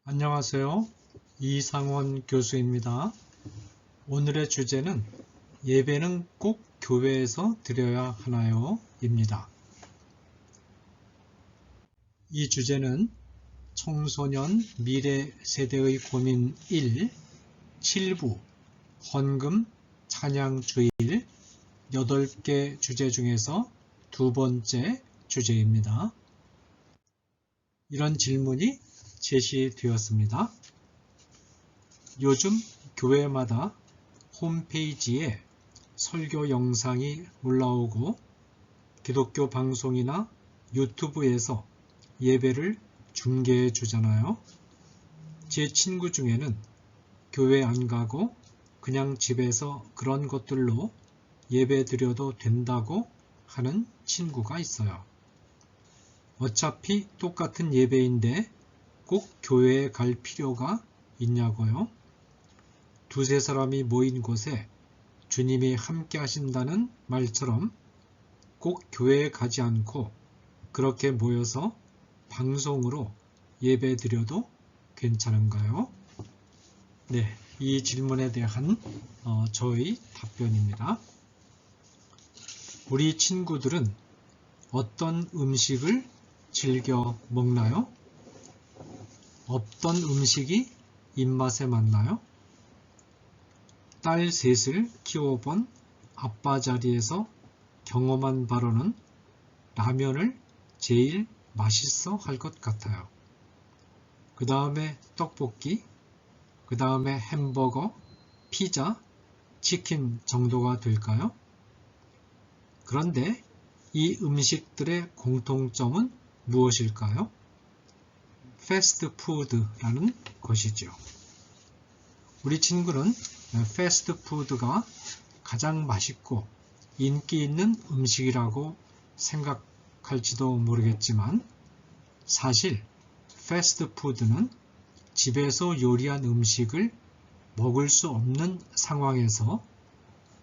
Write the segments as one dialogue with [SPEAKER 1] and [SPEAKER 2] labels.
[SPEAKER 1] 안녕하세요. 이상원 교수입니다. 오늘의 주제는 예배는 꼭 교회에서 드려야 하나요? 입니다. 이 주제는 청소년 미래 세대의 고민 1, 7부, 헌금, 찬양 주일 8개 주제 중에서 두 번째 주제입니다. 이런 질문이 제시되었습니다. 요즘 교회마다 홈페이지에 설교 영상이 올라오고 기독교 방송이나 유튜브에서 예배를 중계해 주잖아요. 제 친구 중에는 교회 안 가고 그냥 집에서 그런 것들로 예배 드려도 된다고 하는 친구가 있어요. 어차피 똑같은 예배인데 꼭 교회에 갈 필요가 있냐고요? 두세 사람이 모인 곳에 주님이 함께 하신다는 말처럼 꼭 교회에 가지 않고 그렇게 모여서 방송으로 예배 드려도 괜찮은가요? 네, 이 질문에 대한 저의 답변입니다. 우리 친구들은 어떤 음식을 즐겨 먹나요? 어떤 음식이 입맛에 맞나요? 딸 셋을 키워본 아빠 자리에서 경험한 바로는 라면을 제일 맛있어 할 것 같아요. 그 다음에 떡볶이, 그 다음에 햄버거, 피자, 치킨 정도가 될까요? 그런데 이 음식들의 공통점은 무엇일까요? 패스트푸드라는 것이죠. 우리 친구는 패스트푸드가 가장 맛있고 인기 있는 음식이라고 생각할지도 모르겠지만 사실 패스트푸드는 집에서 요리한 음식을 먹을 수 없는 상황에서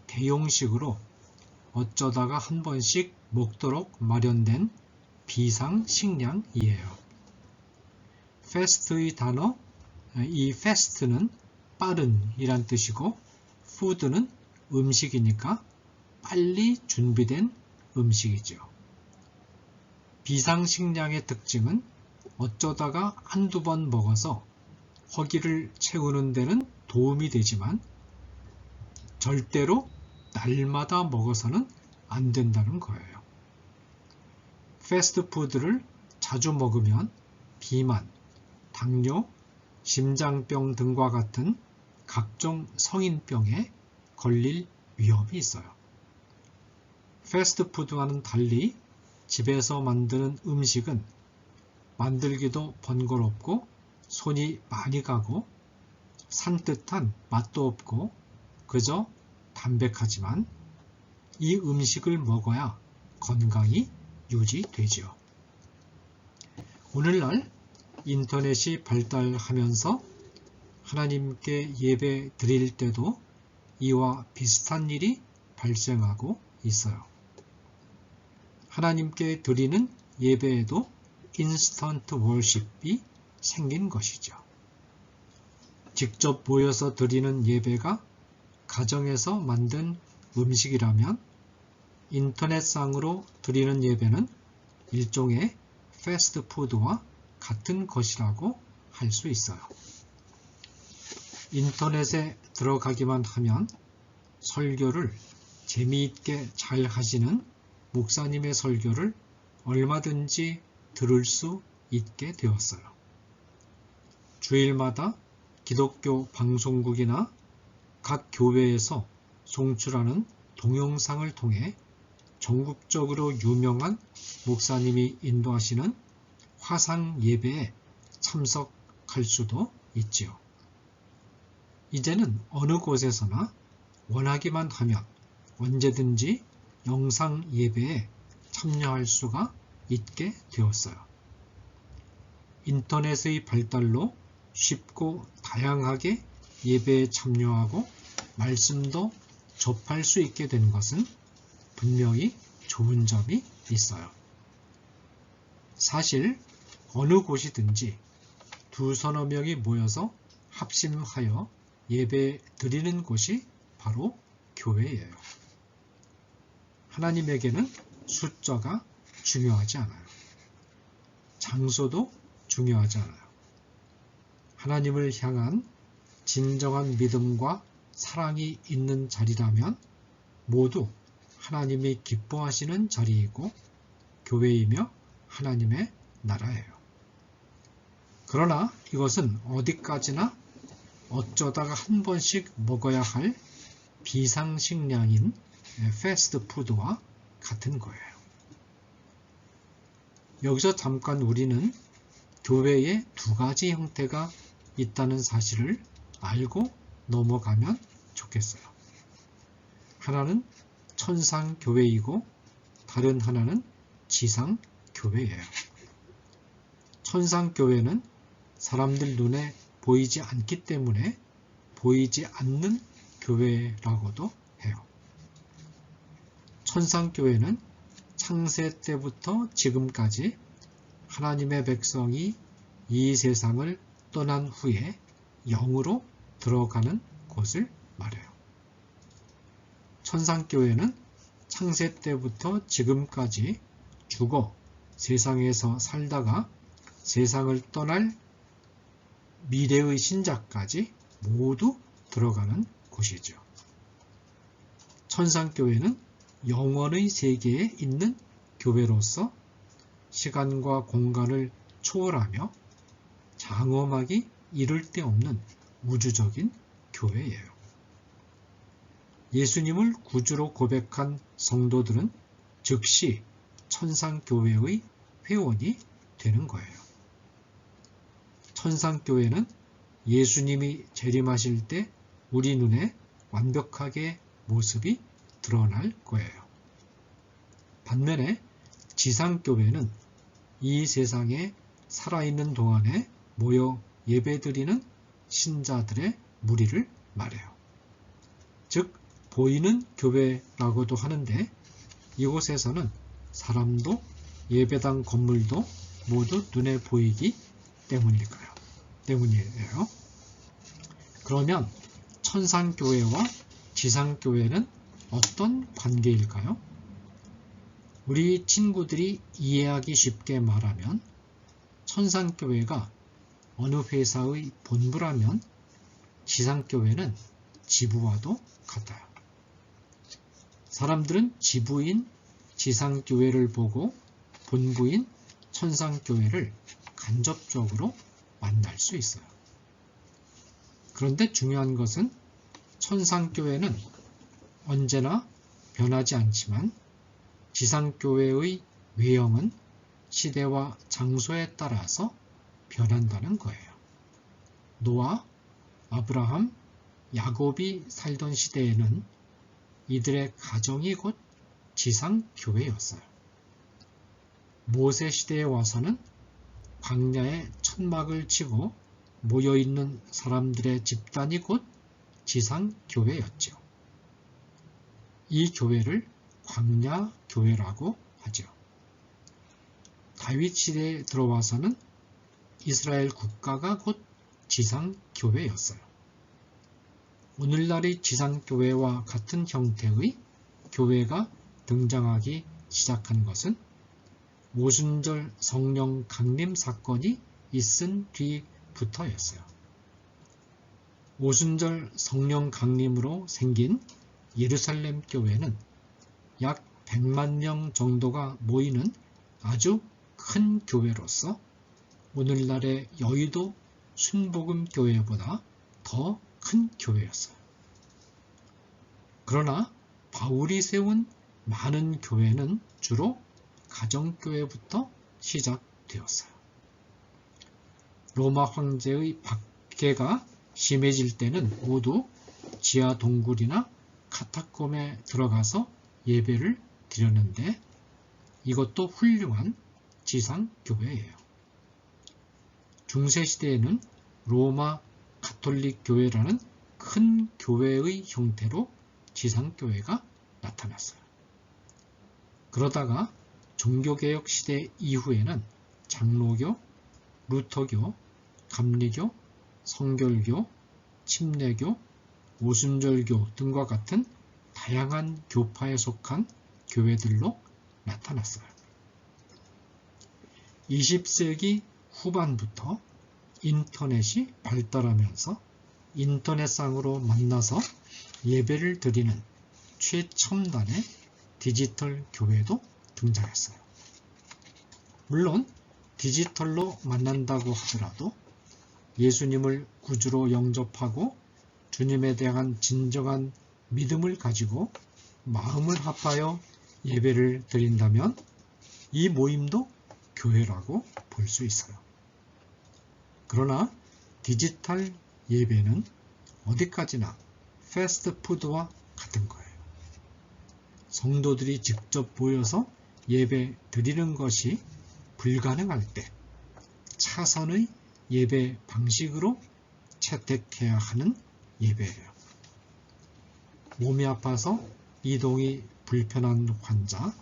[SPEAKER 1] 대용식으로 어쩌다가 한 번씩 먹도록 마련된 비상식량이에요. 패스트의 단어, 이 패스트는 빠른 이란 뜻이고 푸드는 음식이니까 빨리 준비된 음식이죠. 비상식량의 특징은 어쩌다가 한두 번 먹어서 허기를 채우는 데는 도움이 되지만 절대로 날마다 먹어서는 안 된다는 거예요. 패스트푸드를 자주 먹으면 비만, 당뇨, 심장병 등과 같은 각종 성인병에 걸릴 위험이 있어요. 패스트푸드와는 달리 집에서 만드는 음식은 만들기도 번거롭고 손이 많이 가고 산뜻한 맛도 없고 그저 담백하지만 이 음식을 먹어야 건강이 유지되죠. 오늘날 인터넷이 발달하면서 하나님께 예배 드릴 때도 이와 비슷한 일이 발생하고 있어요. 하나님께 드리는 예배에도 인스턴트 월십이 생긴 것이죠. 직접 모여서 드리는 예배가 가정에서 만든 음식이라면 인터넷상으로 드리는 예배는 일종의 패스트푸드와 같은 것이라고 할 수 있어요. 인터넷에 들어가기만 하면 설교를 재미있게 잘 하시는 목사님의 설교를 얼마든지 들을 수 있게 되었어요. 주일마다 기독교 방송국이나 각 교회에서 송출하는 동영상을 통해 전국적으로 유명한 목사님이 인도하시는 화상 예배에 참석할 수도 있지요. 이제는 어느 곳에서나 원하기만 하면 언제든지 영상 예배에 참여할 수가 있게 되었어요. 인터넷의 발달로 쉽고 다양하게 예배에 참여하고 말씀도 접할 수 있게 된 것은 분명히 좋은 점이 있어요. 사실 어느 곳이든지 두서너 명이 모여서 합심하여 예배 드리는 곳이 바로 교회예요. 하나님에게는 숫자가 중요하지 않아요. 장소도 중요하지 않아요. 하나님을 향한 진정한 믿음과 사랑이 있는 자리라면 모두 하나님이 기뻐하시는 자리이고 교회이며 하나님의 나라예요. 그러나 이것은 어디까지나 어쩌다가 한 번씩 먹어야 할 비상식량인 패스트푸드와 같은 거예요. 여기서 잠깐 우리는 교회에 두 가지 형태가 있다는 사실을 알고 넘어가면 좋겠어요. 하나는 천상교회이고 다른 하나는 지상교회예요. 천상교회는 사람들 눈에 보이지 않기 때문에 보이지 않는 교회라고도 해요. 천상교회는 창세 때부터 지금까지 하나님의 백성이 이 세상을 떠난 후에 영으로 들어가는 곳을 말해요. 천상교회는 창세 때부터 지금까지 죽어 세상에서 살다가 세상을 떠날 미래의 신자까지 모두 들어가는 곳이죠. 천상교회는 영원의 세계에 있는 교회로서 시간과 공간을 초월하며 장엄하기 이를 데 없는 우주적인 교회예요. 예수님을 구주로 고백한 성도들은 즉시 천상교회의 회원이 되는 거예요. 천상교회는 예수님이 재림하실 때 우리 눈에 완벽하게 모습이 드러날 거예요. 반면에 지상교회는 이 세상에 살아있는 동안에 모여 예배드리는 신자들의 무리를 말해요. 즉 보이는 교회라고도 하는데 이곳에서는 사람도 예배당 건물도 모두 눈에 보이기 때문이에요. 그러면 천상교회와 지상교회는 어떤 관계일까요? 우리 친구들이 이해하기 쉽게 말하면 천상교회가 어느 회사의 본부라면 지상교회는 지부와도 같아요. 사람들은 지부인 지상교회를 보고 본부인 천상교회를 간접적으로 만날 수 있어요. 그런데 중요한 것은 천상교회는 언제나 변하지 않지만 지상교회의 외형은 시대와 장소에 따라서 변한다는 거예요. 노아, 아브라함, 야곱이 살던 시대에는 이들의 가정이 곧 지상교회였어요. 모세 시대에 와서는 광야에 천막을 치고 모여있는 사람들의 집단이 곧 지상교회였죠. 이 교회를 광야교회라고 하죠. 다윗 시대에 들어와서는 이스라엘 국가가 곧 지상교회였어요. 오늘날의 지상교회와 같은 형태의 교회가 등장하기 시작한 것은 오순절 성령 강림 사건이 있은 뒤부터였어요. 오순절 성령 강림으로 생긴 예루살렘 교회는 약 100만 명 정도가 모이는 아주 큰 교회로서 오늘날의 여의도 순복음 교회보다 더 큰 교회였어요. 그러나 바울이 세운 많은 교회는 주로 가정교회부터 시작되었어요. 로마 황제의 박해가 심해질 때는 모두 지하 동굴이나 카타콤에 들어가서 예배를 드렸는데 이것도 훌륭한 지상교회예요. 중세시대에는 로마 가톨릭 교회라는 큰 교회의 형태로 지상교회가 나타났어요. 그러다가 종교개혁 시대 이후에는 장로교, 루터교, 감리교, 성결교, 침례교, 오순절교 등과 같은 다양한 교파에 속한 교회들로 나타났어요. 20세기 후반부터 인터넷이 발달하면서 인터넷상으로 만나서 예배를 드리는 최첨단의 디지털 교회도 등장했어요. 물론 디지털로 만난다고 하더라도 예수님을 구주로 영접하고 주님에 대한 진정한 믿음을 가지고 마음을 합하여 예배를 드린다면 이 모임도 교회라고 볼 수 있어요. 그러나 디지털 예배는 어디까지나 패스트푸드와 같은 거예요. 성도들이 직접 모여서 예배 드리는 것이 불가능할 때 차선의 예배 방식으로 채택해야 하는 예배예요. 몸이 아파서 이동이 불편한 환자,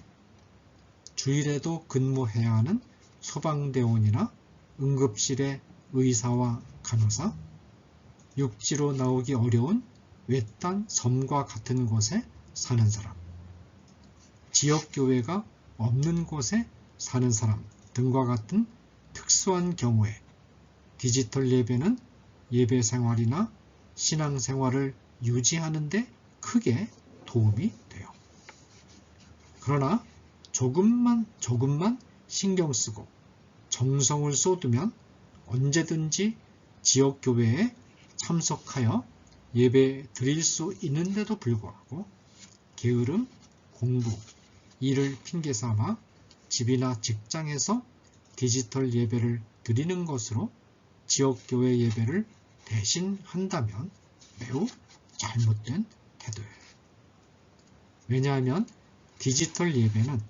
[SPEAKER 1] 주일에도 근무해야 하는 소방대원이나 응급실의 의사와 간호사, 육지로 나오기 어려운 외딴 섬과 같은 곳에 사는 사람, 지역교회가 없는 곳에 사는 사람 등과 같은 특수한 경우에 디지털 예배는 예배 생활이나 신앙 생활을 유지하는 데 크게 도움이 돼요. 그러나 조금만 신경 쓰고 정성을 쏟으면 언제든지 지역교회에 참석하여 예배 드릴 수 있는데도 불구하고 게으름, 공부, 일을 핑계 삼아 집이나 직장에서 디지털 예배를 드리는 것으로 지역교회 예배를 대신 한다면 매우 잘못된 태도예요. 왜냐하면 디지털 예배는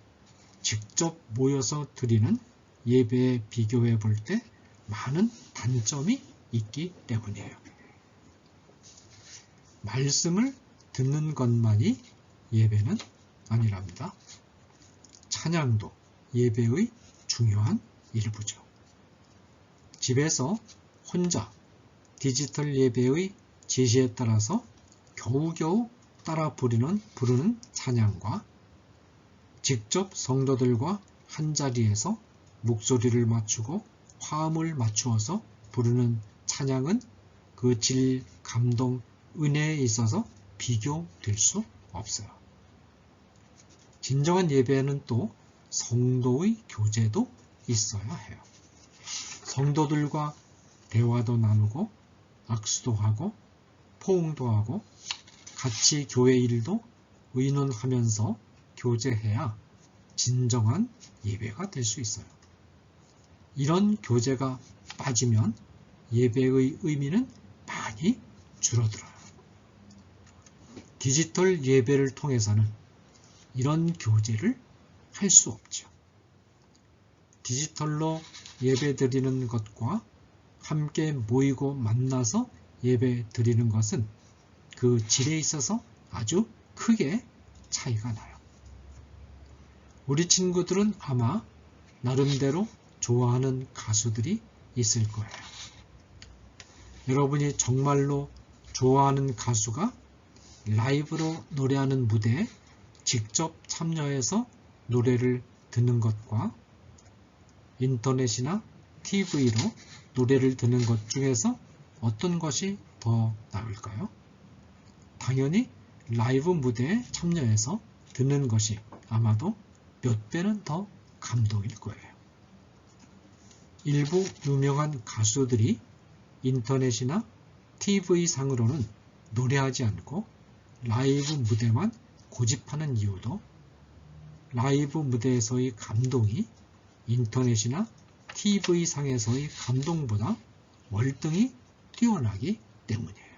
[SPEAKER 1] 직접 모여서 드리는 예배에 비교해 볼 때 많은 단점이 있기 때문이에요. 말씀을 듣는 것만이 예배는 아니랍니다. 찬양도 예배의 중요한 일부죠. 집에서 혼자 디지털 예배의 지시에 따라서 겨우겨우 따라 부르는 찬양과 직접 성도들과 한자리에서 목소리를 맞추고 화음을 맞추어서 부르는 찬양은 그 질, 감동, 은혜에 있어서 비교될 수 없어요. 진정한 예배에는 또 성도의 교제도 있어야 해요. 성도들과 대화도 나누고 악수도 하고 포옹도 하고 같이 교회 일도 의논하면서 교제해야 진정한 예배가 될 수 있어요. 이런 교제가 빠지면 예배의 의미는 많이 줄어들어요. 디지털 예배를 통해서는 이런 교제를 할 수 없죠. 디지털로 예배 드리는 것과 함께 모이고 만나서 예배 드리는 것은 그 질에 있어서 아주 크게 차이가 나요. 우리 친구들은 아마 나름대로 좋아하는 가수들이 있을 거예요. 여러분이 정말로 좋아하는 가수가 라이브로 노래하는 무대에 직접 참여해서 노래를 듣는 것과 인터넷이나 TV로 노래를 듣는 것 중에서 어떤 것이 더 나을까요? 당연히 라이브 무대에 참여해서 듣는 것이 아마도 몇 배는 더 감동일 거예요. 일부 유명한 가수들이 인터넷이나 TV상으로는 노래하지 않고 라이브 무대만 고집하는 이유도 라이브 무대에서의 감동이 인터넷이나 TV상에서의 감동보다 월등히 뛰어나기 때문이에요.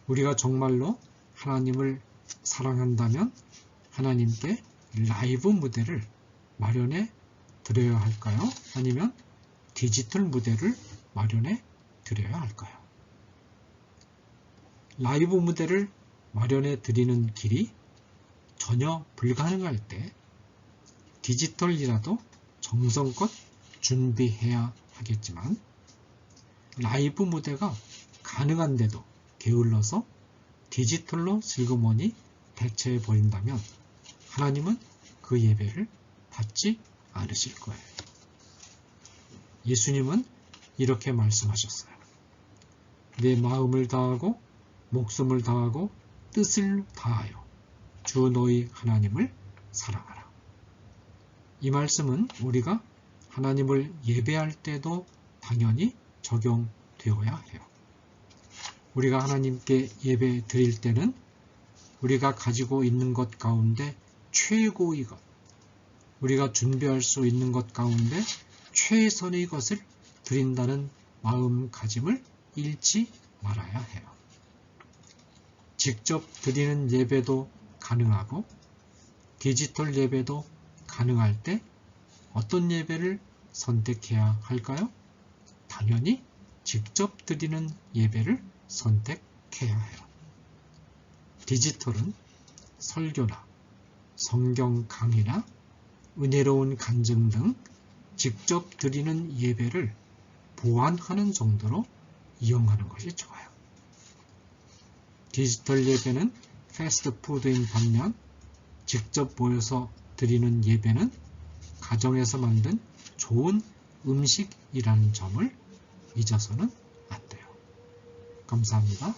[SPEAKER 1] 우리가 정말로 하나님을 사랑한다면 하나님께 라이브 무대를 마련해 드려야 할까요? 아니면 디지털 무대를 마련해 드려야 할까요? 라이브 무대를 마련해 드리는 길이 전혀 불가능할 때 디지털이라도 정성껏 준비해야 하겠지만 라이브 무대가 가능한데도 게을러서 디지털로 슬그머니 대체해버린다면 하나님은 그 예배를 받지 않으실 거예요. 예수님은 이렇게 말씀하셨어요. 내 마음을 다하고 목숨을 다하고 뜻을 다하여 주 너희 하나님을 사랑하라. 이 말씀은 우리가 하나님을 예배할 때도 당연히 적용되어야 해요. 우리가 하나님께 예배 드릴 때는 우리가 가지고 있는 것 가운데 최고의 것, 우리가 준비할 수 있는 것 가운데 최선의 것을 드린다는 마음가짐을 잃지 말아야 해요. 직접 드리는 예배도 가능하고 디지털 예배도 가능할 때 어떤 예배를 선택해야 할까요? 당연히 직접 드리는 예배를 선택해야 해요. 디지털은 설교나 성경 강의나 은혜로운 간증 등 직접 드리는 예배를 보완하는 정도로 이용하는 것이 좋아요. 디지털 예배는 패스트푸드인 반면 직접 모여서 드리는 예배는 가정에서 만든 좋은 음식이라는 점을 잊어서는 안 돼요. 감사합니다.